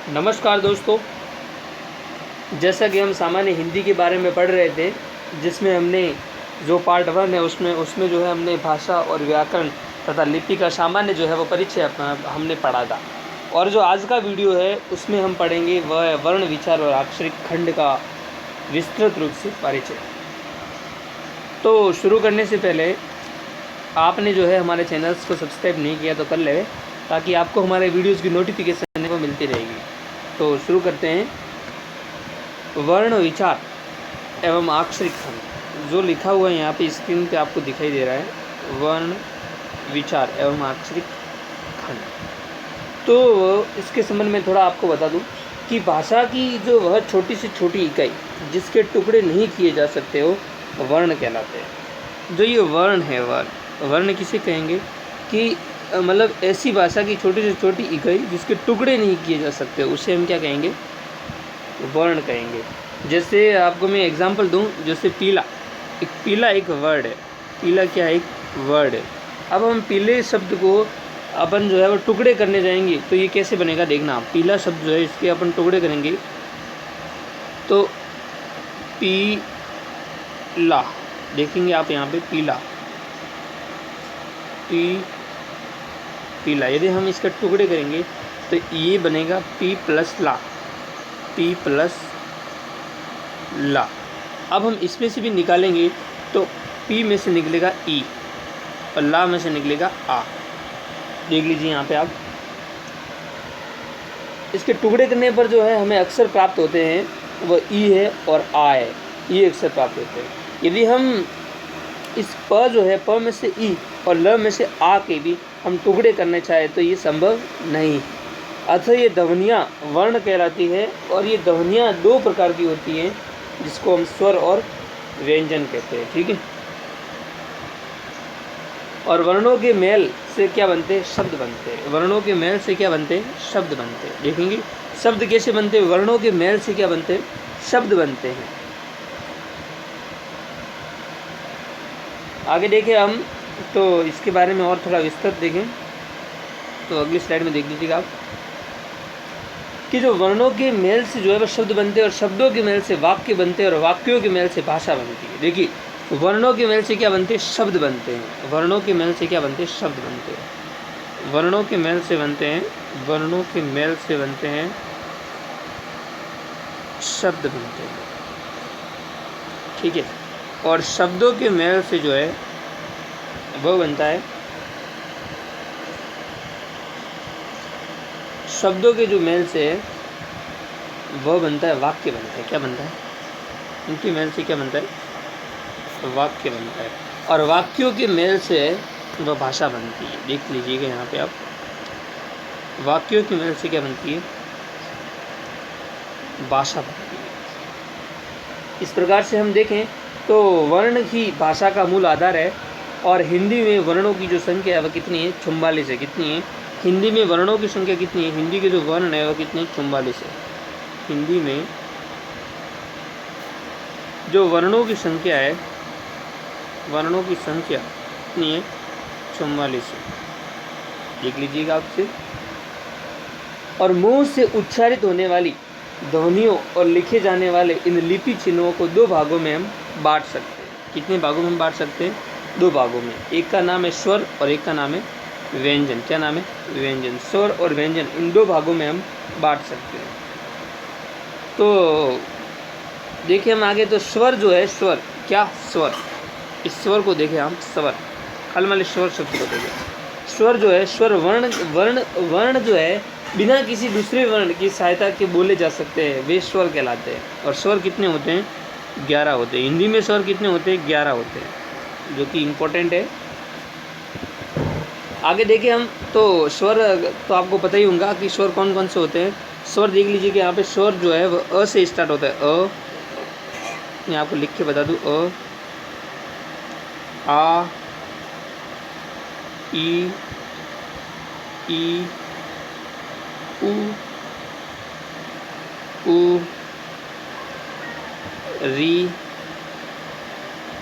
नमस्कार दोस्तों, जैसा कि हम सामान्य हिंदी के बारे में पढ़ रहे थे, जिसमें हमने जो पार्ट 1 है उसमें जो है हमने भाषा और व्याकरण तथा लिपि का सामान्य जो है वो परिचय हमने पढ़ा था। और जो आज का वीडियो है उसमें हम पढ़ेंगे वह वर्ण विचार और अक्षरिक खंड का विस्तृत रूप से परिचय। तो शुरू करने से पहले आपने जो है हमारे चैनल्स को सब्सक्राइब नहीं किया तो कर ले, ताकि आपको हमारे वीडियोज़ की नोटिफिकेशन वो मिलती रहेगी। तो शुरू करते हैं। वर्ण विचार एवं अक्षरिक खंड जो लिखा हुआ है यहाँ पे स्क्रीन पे आपको दिखाई दे रहा है, वर्ण विचार एवं अक्षरिक खंड। तो इसके संबंध में थोड़ा आपको बता दूं कि भाषा की जो वह छोटी से छोटी इकाई जिसके टुकड़े नहीं किए जा सकते हो वर्ण कहलाते हैं। जो ये वर्ण है, वर्ण किसे कहेंगे कि मतलब ऐसी भाषा की छोटी से छोटी इकाई जिसके टुकड़े नहीं किए जा सकते, उसे हम क्या कहेंगे? वर्ण कहेंगे। जैसे आपको मैं एग्जांपल दूं, जैसे पीला एक वर्ड है। पीला क्या है? एक वर्ड है। अब हम पीले शब्द को अपन जो है वो टुकड़े करने जाएंगे तो ये कैसे बनेगा देखना आप। पीला शब्द जो है इसके अपन टुकड़े करेंगे तो पीला देखेंगे आप यहाँ पे, पीला यदि हम इसके टुकड़े करेंगे तो ये बनेगा पी प्लस ला। अब हम इसमें से भी निकालेंगे तो पी में से निकलेगा ई और ला में से निकलेगा आ। देख लीजिए यहाँ पे आप, इसके टुकड़े करने पर जो है हमें अक्षर प्राप्त होते हैं, वो ई है और आ है, ये अक्षर प्राप्त होते हैं। यदि हम इस प जो है, प में से ई और ल में से आ के भी हम टुकड़े करने चाहे तो ये संभव नहीं। अतः ये ध्वनियाँ वर्ण कहलाती है। और ये ध्वनियाँ दो प्रकार की होती हैं, जिसको हम स्वर और व्यंजन कहते हैं। ठीक है। और वर्णों के मेल से क्या बनते हैं? शब्द बनते हैं। वर्णों के मेल से क्या बनते हैं? शब्द बनते हैं। देखेंगे शब्द कैसे बनते हैं? वर्णों के मेल से क्या बनते हैं? शब्द बनते हैं। आगे देखें हम, तो इसके बारे में और थोड़ा विस्तृत देखें तो अगली स्लाइड में देख लीजिएगा आप कि जो वर्णों के मेल से जो है वो शब्द बनते हैं और शब्दों के मेल से वाक्य बनते हैं और वाक्यों के मेल से भाषा बनती है। देखिए, वर्णों के मेल से क्या बनते हैं? शब्द बनते हैं। वर्णों के मेल से क्या बनते हैं? शब्द बनते हैं। वर्णों के मेल से बनते हैं, वर्णों के मेल से बनते हैं शब्द बनते हैं। ठीक है। और शब्दों के मेल से जो है वो बनता है, शब्दों के जो मेल से वो बनता है वाक्य बनता है। क्या बनता है? उनके मेल से क्या बनता है? वाक्य बनता है। और वाक्यों के मेल से वह भाषा बनती है। देख लीजिएगा यहाँ पे आप, वाक्यों के मेल से क्या बनती है? भाषा बनती है। इस प्रकार से हम देखें तो वर्ण ही भाषा का मूल आधार है। और हिंदी में वर्णों की जो संख्या है वह कितनी है? 44 है। कितनी है? हिंदी में वर्णों की संख्या कितनी है? हिंदी के जो वर्ण है वह कितने? 44 है। हिंदी में जो वर्णों की संख्या है, वर्णों की संख्या कितनी है? 44 है। देख लीजिएगा आपसे। और मुंह से उच्चारित होने वाली ध्वनियों और लिखे जाने वाले इन लिपि चिन्हों को दो भागों में हम बांट सकते हैं। कितने भागों में हम बांट सकते हैं? दो भागों में। एक का नाम है स्वर और एक का नाम है व्यंजन। क्या नाम है? व्यंजन। स्वर और व्यंजन, इन दो भागों में हम बांट सकते हैं। तो देखिए हम आगे, तो स्वर जो है, स्वर क्या? स्वर। इस स्वर को देखें हम, स्वर खलमल स्वर शब्द को देखें। स्वर जो है, स्वर वर्ण जो है बिना किसी दूसरे वर्ण की सहायता के बोले जा सकते हैं, वे स्वर कहलाते हैं। और स्वर कितने होते हैं? 11 होते हैं। हिंदी में स्वर कितने होते हैं? 11 होते हैं, जो कि इम्पोर्टेंट है। आगे देखिए हम, तो स्वर तो आपको पता ही होगा कि स्वर कौन कौन से होते हैं। स्वर देख लीजिए कि यहाँ पे स्वर जो है वो अ से स्टार्ट होता है। अ, मैं आपको लिख के बता दूँ, अ, आ, ई, उ, री,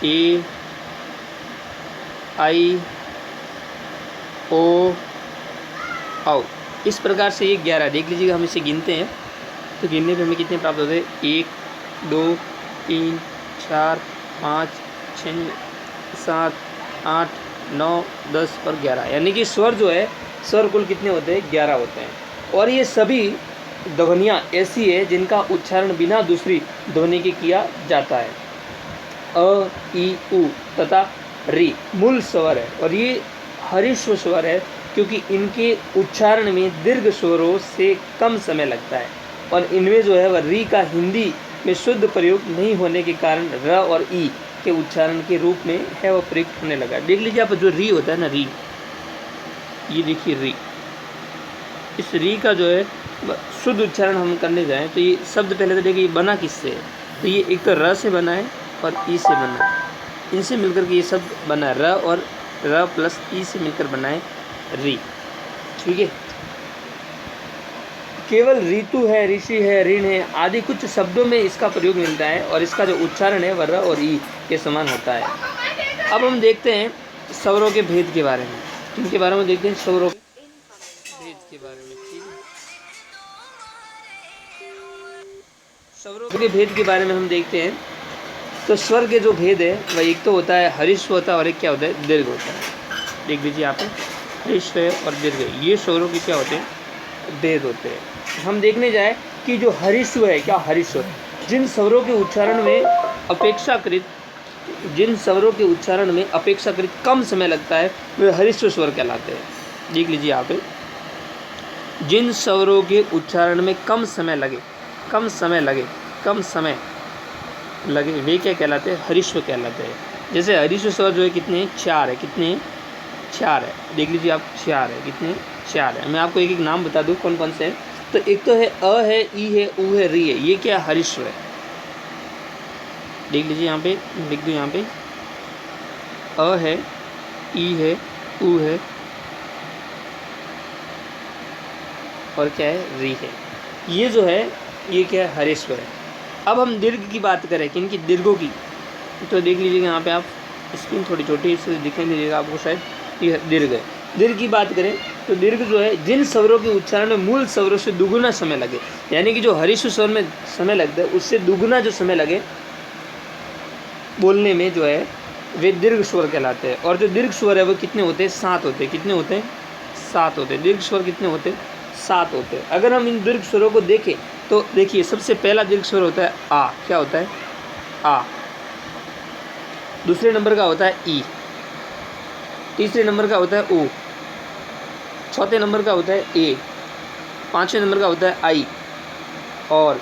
ए, आई, ओ, औ। इस प्रकार से ये 11 देख लीजिएगा, हम इसे गिनते हैं तो गिनने पे हमें कितने प्राप्त होते हैं, 1 2 3 4 5 6 7 8 9 10 और 11, यानी कि स्वर जो है स्वर कुल कितने होते हैं, 11 होते हैं। और ये सभी ध्वनियाँ ऐसी है जिनका उच्चारण बिना दूसरी ध्वनि के किया जाता है। अ ई उ तथा री मूल स्वर है और ये हरिश्व स्वर है, क्योंकि इनके उच्चारण में दीर्घ स्वरों से कम समय लगता है और इनमें जो है वह री का हिंदी में शुद्ध प्रयोग नहीं होने के कारण र और ई के उच्चारण के रूप में है वह प्रयुक्त होने लगा। देख लीजिए आप, जो री होता है ना, री, ये देखिए री, इस री का जो है शुद्ध उच्चारण हम करने जाएं तो ये शब्द पहले तो देखिए ये बना किससे है, तो ये एक तो र से बना है और ई से बना है, इनसे मिलकर के ये शब्द बना है, र और र प्लस ई से मिलकर बना है री। ठीक है, केवल ऋतु है, ऋषि है, ऋण है आदि कुछ शब्दों में इसका प्रयोग मिलता है और इसका जो उच्चारण है वह र और ई के समान होता है। अब हम देखते हैं स्वरों के भेद के बारे में। इनके बारे में देखते हैं, स्वरों के भेद के बारे में। ठीक है, स्वरों के भेद के बारे में हम देखते हैं तो स्वर के जो भेद है वह एक तो होता है हरिश्व होता है और एक क्या होता है, दीर्घ होता है। देख लीजिए यहाँ पे हरिश्व है और दीर्घ, ये स्वरों के क्या होते हैं, भेद होते हैं। हम देखने जाए कि जो हरिश्व है, क्या हरिश्व, जिन स्वरों के उच्चारण में अपेक्षाकृत कम समय लगता है वे हरिश्व स्वर कहलाते हैं। देख लीजिए यहाँ पे, जिन स्वरों के उच्चारण में कम समय लगे वे क्या कहलाते हैं, हरिश्व कहलाते हैं। जैसे हरिश्व स्वर जो है कितने, 4 है, कितने 4 है। देख लीजिए आप, 4 है, कितने 4 है। मैं आपको एक एक नाम बता दूँ कौन कौन से हैं। तो एक तो है अ है, ई है, उ है, री है, ये क्या हरिश्व है। देख लीजिए यहाँ पे, लिख दो यहाँ पे, अ है, ई है, उ है और क्या है, री है। ये जो है ये क्या है, हरिश्व है। अब हम दीर्घ की बात करें, कि इनकी दीर्घों की, तो देख लीजिएगा यहाँ पे आप, स्क्रीन थोड़ी छोटी इससे दिखाई नहीं देगा आपको शायद, ये दीर्घ है। दीर्घ की बात करें तो दीर्घ जो है जिन स्वरों के उच्चारण में मूल स्वरों से दुगुना समय लगे, यानी कि जो हरिश्व स्वर में समय लगता है उससे दुगुना जो समय लगे बोलने में जो है वे दीर्घ स्वर कहलाते हैं। और जो दीर्घ स्वर है वो कितने होते हैं, 7 होते हैं। कितने होते हैं, 7 होते हैं। दीर्घ स्वर कितने होते हैं, 7 होते हैं। अगर हम इन दीर्घ स्वरों को देखें तो देखिए, सबसे पहला दीर्घ स्वर होता है आ, क्या होता है, आ। दूसरे नंबर का होता है ई, तीसरे नंबर का होता है उ, चौथे नंबर का होता है ए, पांचवें नंबर का होता है आई। और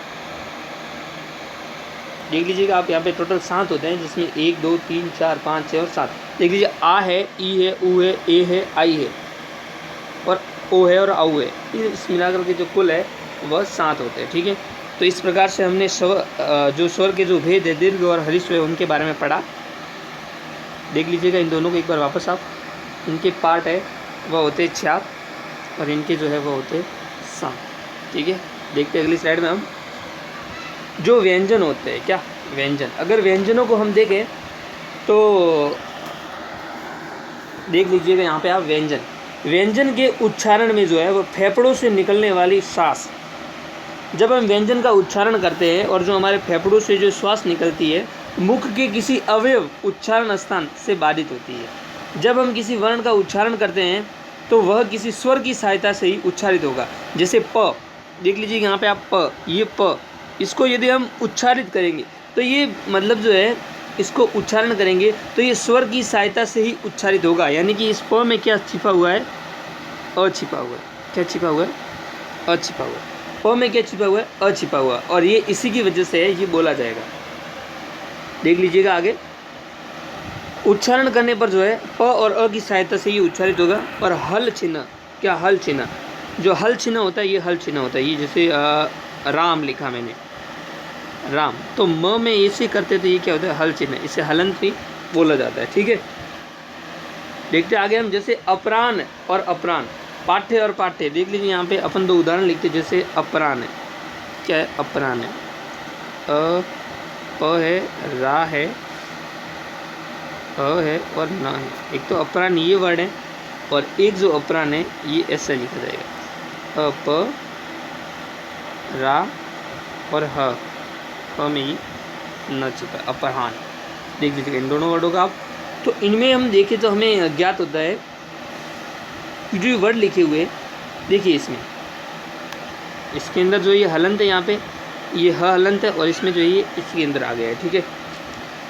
देख लीजिएगा आप, यहाँ पे टोटल 7 होते हैं, जिसमें 1 2 3 4 5 6 और 7। देख लीजिए, आ है, ई है, उ है, ए है, आई है और ओ है और आउ है। इस मिलाकर के जो कुल है वह 7 होते हैं। ठीक है, तो इस प्रकार से हमने जो स्वर के जो भेद है, दीर्घ और हरिश्व है, उनके बारे में पढ़ा। देख लीजिएगा इन दोनों को एक बार वापस आप, इनके पार्ट है वह होते 4 और इनके जो है वो होते 7। ठीक है, देखते हैं अगली स्लाइड में हम जो व्यंजन होते हैं। क्या व्यंजन, अगर व्यंजनों को हम देखें तो देख लीजिएगा यहाँ पे आप, व्यंजन के उच्चारण में जो है वो फेफड़ों से निकलने वाली श्वास, जब हम व्यंजन का उच्चारण करते हैं और जो हमारे फेफड़ों से जो श्वास निकलती है, मुख के किसी अवयव उच्चारण स्थान से बाधित होती है। जब हम किसी वर्ण का उच्चारण करते हैं तो वह किसी स्वर की सहायता से ही उच्चारित होगा। जैसे प, देख लीजिए यहाँ पे आप, प, ये प, इसको यदि हम उच्चारित करेंगे तो ये मतलब जो है इसको उच्चारण करेंगे तो ये स्वर की सहायता से ही उच्चारित होगा। यानी कि इस प में क्या छिपा हुआ है, अ छिपा हुआ है। क्या छिपा हुआ है, अ छिपा हुआ है। प में क्या छिपा हुआ है, अ छिपा हुआ, और ये इसी की वजह से ये बोला जाएगा। देख लीजिएगा आगे, उच्चारण करने पर जो है प और अ की सहायता से ये उच्चारित होगा। और हल चिन्ह, क्या हल चिन्ह, जो हल चिन्ह होता है ये हल चिन्ह होता है। ये जैसे राम लिखा मैंने, राम, तो म में ऐसे करते तो ये क्या होता है, हल चिन्ह, इसे हलंत भी बोला जाता है। ठीक है, देखते आगे हम, जैसे अपरान और अपरान, पाठ्य और पाठ्य। देख लीजिए यहाँ पे अपन 2 उदाहरण लिखते, जैसे अपरान है, क्या है, अपरान है, अ प है, रा है, अ है और न है। एक तो अपरान ये वर्ड है और एक जो अपरान है ये ऐसा लिखा जाएगा, प रा और ह में ही न चुका अपराह्न। देख लीजिएगा इन दोनों वर्डों का आप। तो इनमें हम देखें तो हमें ज्ञात होता है कि जो वर्ड लिखे हुए, देखिए इसमें इसके अंदर जो ये हलंत है, यहाँ पे ये ह हलंत है और इसमें जो ये इसके अंदर आ गया है। ठीक है,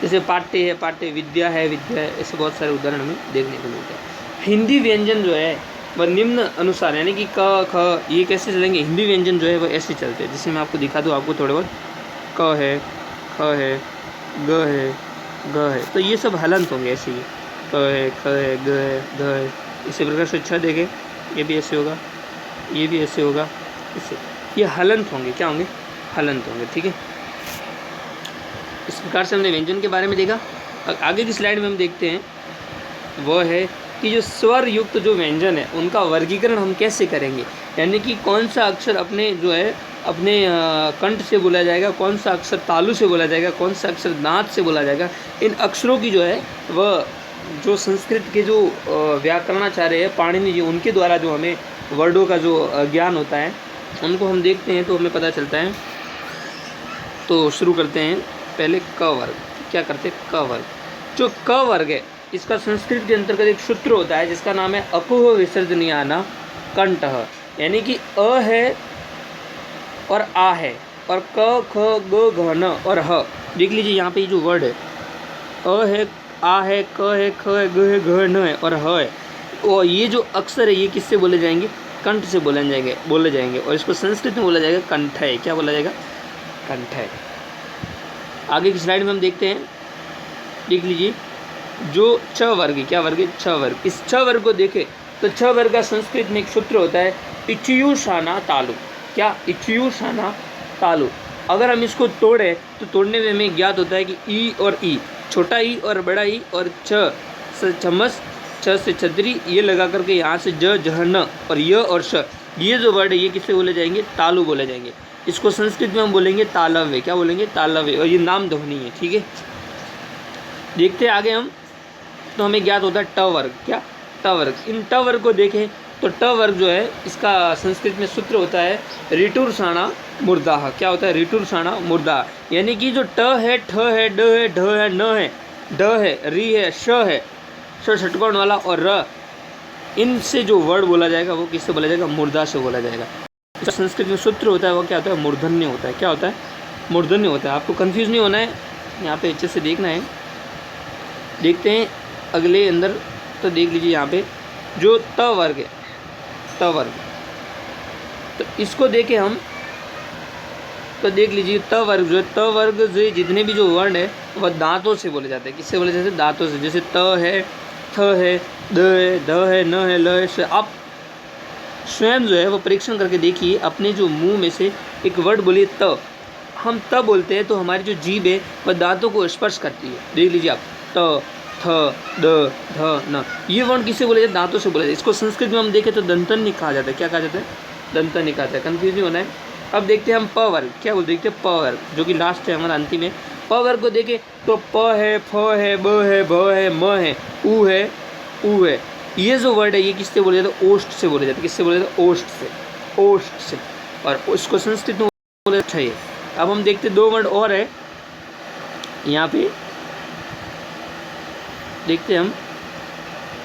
जैसे पाठ्य है पाठ्य, विद्या है विद्या है, ऐसे बहुत सारे उदाहरण हमें देखने को मिलते हैं। हिंदी व्यंजन जो है वह निम्न अनुसार, यानी कि क ख ये कैसे चलेंगे, हिंदी व्यंजन जो है वह ऐसे चलते हैं। जैसे मैं आपको दिखा दूँ आपको थोड़े बहुत, क है, ख है, ग है, ग है, तो ये सब हलंत होंगे ऐसे ही, क है, ख है, ग है, ध है। इसी प्रकार से छ देखें, ये भी ऐसे होगा, ये भी ऐसे होगा, इससे ये हलंत होंगे। क्या होंगे, हलंत होंगे। ठीक है, इस प्रकार से हमने व्यंजन के बारे में देखा। आगे की स्लाइड में हम देखते हैं वह है कि जो स्वर युक्त जो व्यंजन है उनका वर्गीकरण हम कैसे करेंगे, यानी कि कौन सा अक्षर अपने जो है अपने कंठ से बोला जाएगा, कौन सा अक्षर तालु से बोला जाएगा, कौन सा अक्षर दांत से बोला जाएगा। इन अक्षरों की जो है वह जो संस्कृत के जो व्याकरणाचार्य है पाणिनि जी, उनके द्वारा जो हमें वर्डों का जो ज्ञान होता है उनको हम देखते हैं तो हमें पता चलता है। तो शुरू करते हैं पहले क वर्ग। क्या करते हैं, क वर्ग। जो क वर्ग है इसका संस्कृत के अंतर्गत एक सूत्र होता है जिसका नाम है अकुह विसर्जनीयाना कंठः, यानी कि अ है और आ है और क ख ग घ न और ह। देख लीजिए यहाँ पे जो वर्ड है अ है, आ है, क है, ख है, ग है, घ न है और ह है, और ये जो अक्षर है ये किससे बोले जाएंगे, कंठ से बोले जाएंगे और इसको संस्कृत में बोला जाएगा कंठय। क्या बोला जाएगा, कंठय। आगे की स्लाइड में हम देखते हैं, देख लीजिए जो छ वर्ग है, क्या वर्ग है, छ वर्ग। इस छ वर्ग को देखें तो छ वर्ग का संस्कृत में एक सूत्र होता है इच्छयुषाना तालु। क्या, इच्छयुषाना तालु। अगर हम इसको तोड़े तो तोड़ने में हमें ज्ञात होता है कि ई और ई, छोटा ई और बड़ा ई, और छ से चम्मच, छ से छतरी, ये लगा करके यहाँ से ज जह न और य और श, ये जो वर्ड है ये किससे बोले जाएंगे, तालु बोले जाएंगे। इसको संस्कृत में हम बोलेंगे तालव्य। क्या बोलेंगे, तालव्य, और ये नाम ध्वनि है। ठीक है, देखते हैं आगे हम, तो हमें ज्ञात होता है ट वर्ग। क्या, ट वर्ग। इन ट वर्ग को देखें तो ट वर्ग जो है इसका संस्कृत में सूत्र होता है ऋटुरषाणा मूर्धाः। क्या होता है, ऋटुरषाणा मूर्धाः, यानी कि जो ट है, ठ है, ड है, ढ है, न है, ड है, री है, श है, श षटकोण वाला, और र, इनसे जो वर्ड बोला जाएगा वो किससे बोला जाएगा, मूर्धा से बोला जाएगा। संस्कृत में सूत्र होता है वो क्या होता है, मूर्धन्य होता है। क्या होता है, मूर्धन्य होता है। आपको कंफ्यूज नहीं होना है, यहाँ पे अच्छे से देखना है। देखते हैं अगले अंदर, तो देख लीजिए यहाँ पे जो त वर्ग है, त वर्ग, तो इसको देखें हम, तो देख लीजिए त वर्ग जो है, त वर्ग जो जितने भी जो वर्ण है वह दांतों से बोले जाते हैं। किससे बोले जाते हैं, दांतों से। जैसे त है, थ है, द है, ध है, न है, ल है, श। आप स्वयं जो है वो परीक्षण करके देखिए, अपने जो मुंह में से एक वर्ड बोलिए त, हम त बोलते हैं तो हमारी जो जीभ है वह दांतों को स्पर्श करती है। देख लीजिए आप, त, थ, द, ध, न, ये वर्ण किससे बोले जाते हैं, दांतों से बोले जाते हैं। इसको संस्कृत में हम देखें तो दंतन्य कहा जाता है। क्या कहा जाता है, दंतन्य कहा जाता है। कंफ्यूज नहीं होना है। अब देखते हैं हम प वर्ग। क्या बोलते हैं, देखते हैं प वर्ग जो कि लास्ट है हमारा, अंतिम है। प वर्ग को देखें तो प है, फ है, ब है, भ है, म है, उ है, उ है। ये जो वर्ड है ये किससे बोले जाते हैं, ओष्ठ से बोले जाते हैं। किससे बोले जाते हैं, ओष्ठ से, ओष्ठ से, और उसको संस्कृत में बोले जाते हैं। अब हम देखते हैं दो वर्ड और है यहाँ पे, देखते हैं हम,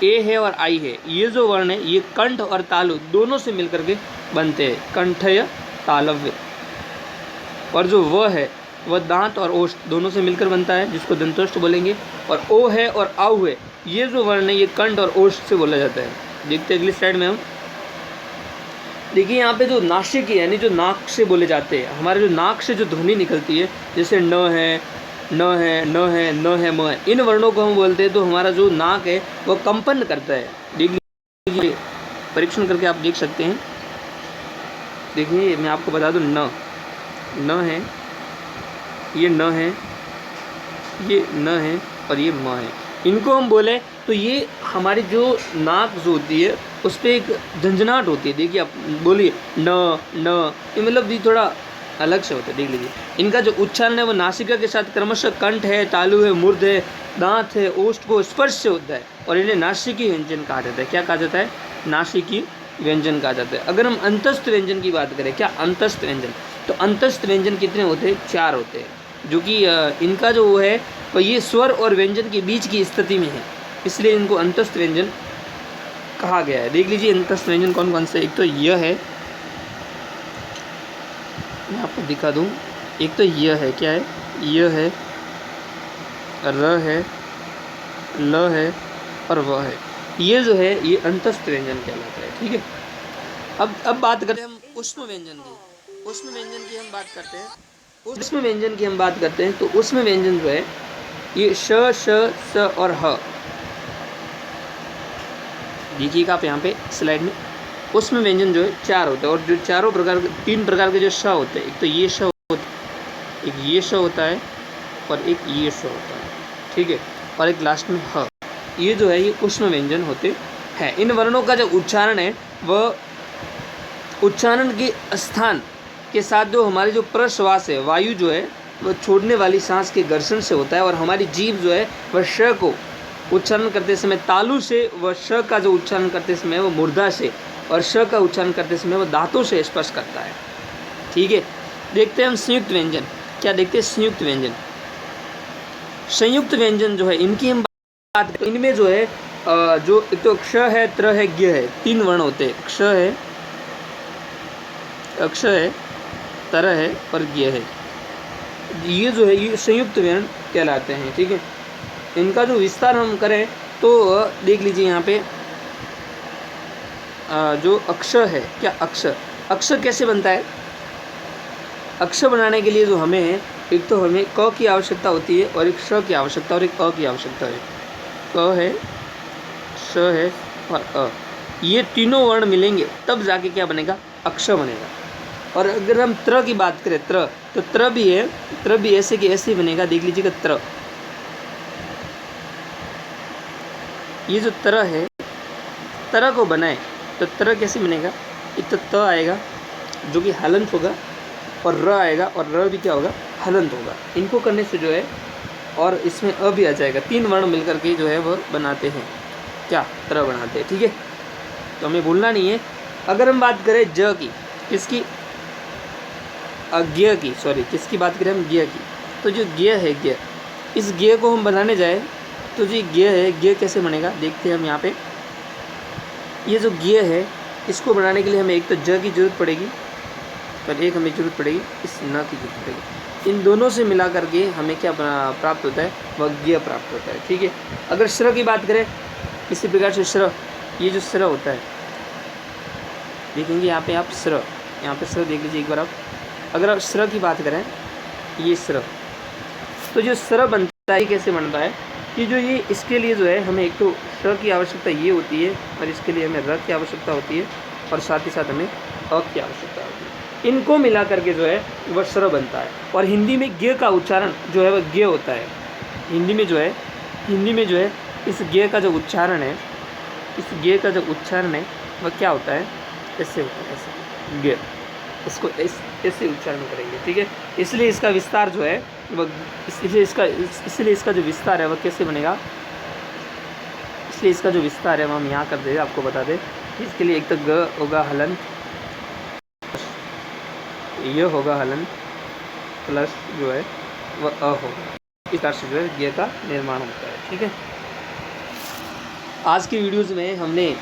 ए है और आई है। ये जो वर्ण है ये कंठ और तालु दोनों से मिलकर के बनते हैं, कंठय तालव्य। और जो व है वह दांत और ओष्ठ दोनों से मिलकर बनता है, जिसको दंतोष्ठ बोलेंगे। और ओ है और आउ है, ये जो वर्ण है ये कंठ और ओष्ठ से बोला जाता है। देखते हैं अगली स्लाइड में हम, देखिए यहाँ पे जो नासिक है, यानी जो नाक से बोले जाते हैं, हमारे जो नाक से जो ध्वनि निकलती है, जैसे न है, न है, न है, न है, म है, इन वर्णों को हम बोलते हैं तो हमारा जो नाक है वह कंपन करता है। देख लीजिए, परीक्षण करके आप देख सकते हैं। देखिए मैं आपको बता दूं, न है, ये न है, ये न है और ये म है। इनको हम बोले तो ये हमारी जो नाक जो होती है उस पर एक झंझनाहट होती है। देखिए आप बोलिए न, ये मतलब ये थोड़ा अलग से होता है। देख लीजिए इनका जो उच्चारण है वो नासिका के साथ क्रमशः कंठ है, तालु है, मूर्ध है, दांत है, ओष्ठ को स्पर्श से होता है और इन्हें नासिकी व्यंजन कहा जाता है। क्या कहा जाता है, नासिकी व्यंजन कहा जाता है। अगर हम अंतस्थ व्यंजन की बात करें, क्या अंतस्थ व्यंजन, तो अंतस्थ व्यंजन कितने होते हैं? 4 होते हैं, जो कि इनका जो वो है वो ये स्वर और व्यंजन के बीच की स्थिति में है, इसलिए इनको अंतस्थ व्यंजन कहा गया है। देख लीजिए अंतस्थ व्यंजन कौन कौन से, एक तो यह है, मैं आपको दिखा दूं, एक तो यह है, क्या है, यह है, र है, ल है और वह है। ये जो है ये अंतस्थ व्यंजन कहलाता है, ठीक है। अब बात करते हैं हम ऊष्म व्यंजन की। ऊष्म व्यंजन की हम बात करते हैं, ऊष्म व्यंजन की हम बात करते हैं, तो ऊष्म व्यंजन जो है ये श, श, स और ह। देखिएगा आप यहाँ पे स्लाइड में, ऊष्म व्यंजन जो है 4 होते हैं, और जो चारों प्रकार के 3 प्रकार के जो श होते हैं, एक तो ये श होता है, एक ये श होता है और एक ये श होता है, ठीक है, और एक लास्ट में ह। ये जो है ये ऊष्म व्यंजन होते हैं। इन वर्णों का जो उच्चारण है वह उच्चारण के स्थान के साथ जो हमारी जो प्रश्वास है, वायु जो है वह छोड़ने वाली सांस के घर्षण से होता है, और हमारी जीभ जो है वह श को उच्चारण करते समय तालु से, व श का जो उच्चारण करते समय वो मूर्धा से, और श का उच्चारण करते समय वो दांतों से स्पर्श करता है, ठीक है। देखते हैं हम संयुक्त व्यंजन, क्या देखते हैं, संयुक्त व्यंजन। संयुक्त व्यंजन जो है इनकी हम बात करें, इनमें जो है जो एक तो क्ष है, त्र है, ज्ञ है, 3 वर्ण होते हैं। क्ष है, अक्ष है, तर है और ज्ञ है। ये जो है ये संयुक्त व्यंजन कहलाते हैं, ठीक है। इनका जो विस्तार हम करें तो देख लीजिए यहाँ पे जो अक्ष है, क्या अक्ष, अक्ष कैसे बनता है? अक्ष बनाने के लिए जो हमें है, एक तो हमें क की आवश्यकता होती है, और एक श की आवश्यकता, और एक अ की आवश्यकता है। क है, श है और अ, ये तीनों वर्ण मिलेंगे तब जाके क्या बनेगा, अक्ष बनेगा। और अगर हम त्र की बात करें, त्र, तो त्र भी है, त्र भी ऐसे कि ऐसे बनेगा। देख लीजिएगा त्र, ये जो त्र है, त्र को बनाए तो त्र कैसे बनेगा, एक तो त आएगा जो कि हलंत होगा, और र आएगा और र भी क्या होगा, हलंत होगा। इनको करने से जो है और इसमें अ भी आ जाएगा, 3 वर्ण मिलकर के जो है वह बनाते हैं, क्या, त्र बनाते हैं, ठीक है। तो हमें भूलना नहीं है। अगर हम बात करें ज की, किसकी, ज्ञ की, सॉरी किसकी बात करें हम, ज्ञ की, तो जो ज्ञ है, ज्ञ, इस ज्ञ को हम बनाने जाए तो जी ज्ञ है, ज्ञ कैसे बनेगा, देखते हैं हम यहाँ पे। ये जो ज्ञ है इसको बनाने के लिए हमें एक तो ज की जरूरत पड़ेगी, और एक हमें जरूरत पड़ेगी इस न की जरूरत पड़ेगी। इन दोनों से मिला करके हमें क्या प्राप्त होता है, वह ज्ञ प्राप्त होता है, ठीक है। अगर श्र की बात करें, इसी प्रकार से श्र, ये जो श्र होता है, देखेंगे यहाँ पे आप श्र, यहाँ पे श्र देख लीजिए एक बार आप। अगर आप श्र की बात करें, ये श्र, तो जो श्र बनता है कैसे बनता है कि जो ये, इसके लिए जो है हमें एक तो श की आवश्यकता ये होती है, और इसके लिए हमें र की आवश्यकता होती है, और साथ ही साथ हमें अ की आवश्यकता होती है। इनको मिला करके जो है वह श्र बनता है। और हिंदी में ज्ञ का उच्चारण जो है वह ज्ञ होता है। हिंदी में जो है इस ज्ञ का जो उच्चारण है, इस ज्ञ का जो उच्चारण है वह क्या होता है, ऐसे होता है, ऐसे ज्ञ, इसको ऐसे उच्चारण करेंगे, ठीक है। इसलिए इसका विस्तार जो है वह, इसलिए इसका जो विस्तार है वह कैसे बनेगा, इसलिए इसका जो विस्तार है वह हम यहाँ कर दे, आपको बता दें। इसके लिए एक तो ग होगा हलन, ये होगा हलन, प्लस जो है वह अ होगा, इस प्रकार से जो है ज्ञ का निर्माण होता है, ठीक है। आज की वीडियोज़ में हमने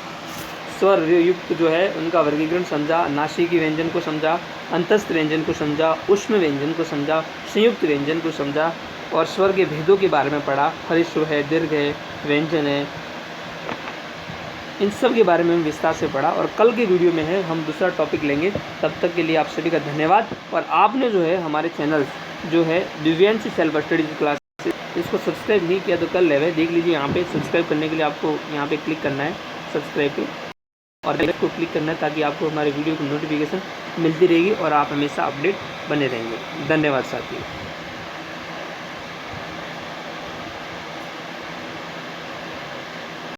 स्वर युक्त जो है उनका वर्गीकरण समझा, नासिकी व्यंजन को समझा, अंतस्थ व्यंजन को समझा, ऊष्म व्यंजन को समझा, संयुक्त व्यंजन को समझा, और स्वर के भेदों के बारे में पढ़ा। हरिश्व है, दीर्घ है, व्यंजन है, इन सब के बारे में हम विस्तार से पढ़ा। और कल के वीडियो में है हम दूसरा टॉपिक लेंगे। तब तक के लिए आप सभी का धन्यवाद। और आपने जो है हमारे चैनल जो है दिव्यांश सेल्फ स्टडीज क्लास, इसको सब्सक्राइब नहीं किया तो कर ले, देख लीजिए यहाँ पे सब्सक्राइब करने के लिए आपको यहाँ पे क्लिक करना है, सब्सक्राइब पे, और बेल को क्लिक करना है, ताकि आपको हमारे वीडियो की नोटिफिकेशन मिलती रहेगी और आप हमेशा अपडेट बने रहेंगे। धन्यवाद साथियों।